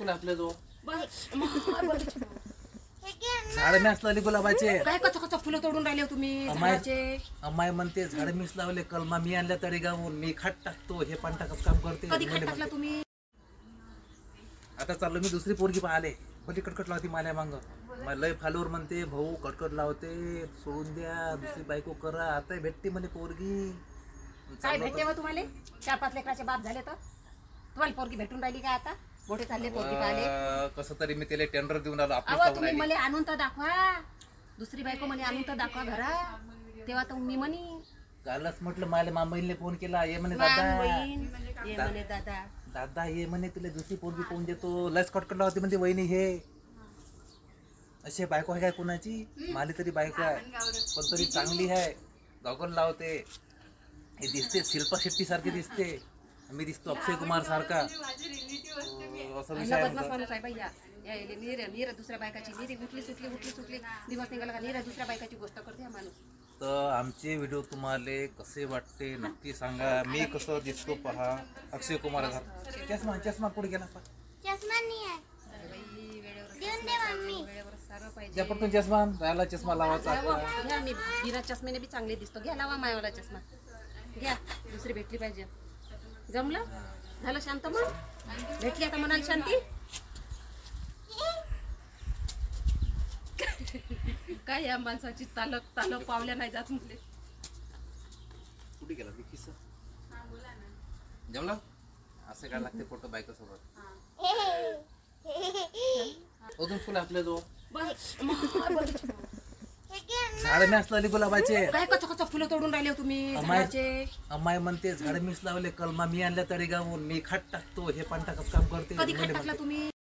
फुल आपल्या जो झाड मीच लावले गुलाबाचे. काय कच कच फुलं तोडून राहिले हो तुम्ही झाडाचे? अम्माई म्हणते झाड मीच लावले, कलमा मी आणल्या तरी गावून मी खाट टाकतो, हे पण टाकत काम करते. कधी खात टाकला तुम्ही? आता चाललो मी दुसरी पोरगी पाहिले, भली कटकट लावती माझ्या मांग. मला लय फालूर म्हणते, भाऊ कटकट लावते, सोडून द्या, दुसरी बायको करा. आता भेटते म्हणे पोरगी. काय भेटते मग तुम्हाला? 4-5 लेकराचे बाप झाले तर तुम्हाला पोरगी भेटून राहिली काय? आता मोठे चालले पोरगी पाहिले. कसं तरी मी त्याला टेंडर देऊन आलो. अहो तुम्ही मला आणून तर दाखवा, दुसरी बायको मला आणून तर दाखवा घरात, तेव्हा तर मी म्हणी. कालच म्हटलं मला मामाईने फोन केला, ये म्हणे दादा, ये म्हणे दादा, दादा ये म्हणे तुला दुसरी पोरगी पाहून देतो. लस कटकट लावते म्हणते वहिनी. हे असे बायको आहे काय कोणाची? माली तरी बायको आहे, पण तरी चांगली आहे, गॉगल लावते. हे दिसते शिल्पा शेट्टी सारखी दिसते, मी दिसतो अक्षय कुमार सारखा. असं विषय बदमाश माणूस आहे बाई. नीर दुसऱ्या बायकाची नीर उठली सुटली दिवस निघाला का नीर दुसऱ्या बायकाची गोष्ट करते हा माणूस. तर आमचे व्हिडिओ तुम्हाला कसे वाटते नक्की सांगा. मी कसं दिसतो पहा, अक्षय कुमार. चष्मा चष्मा पुढे गेला पा, चष्मा नाही आहे. देऊन दे मम्मी. ज्या पण चष्मा राहिला, चष्मा लावायचा. घ्या, मी बिना चष्म्याने बी चांगले दिसतो. घ्या, लावा मायावाला चष्मा घ्या. दुसरी भेटली पाहिजे. जमलं झालं शांत? मग भेटली आता म्हणाल शांती. काय या माणसाची तालक पावल्या नाही जात मुले. कुठे गेला मी किस्सा? जमलं असं काय लागते फोटो बायको सोबत. अजून फुल आपल्या जो झाड मीच लावले गुलाबाचे. काय कच कच फुलं तोडून राहिले हो तुम्ही झाडाचे? अम्माई म्हणते झाड मीच लावले, कलमा मी आणल्या तरी गावून मी खाट टाकतो, हे पण टाकत काम करते. कधी खात टाकला तुम्ही?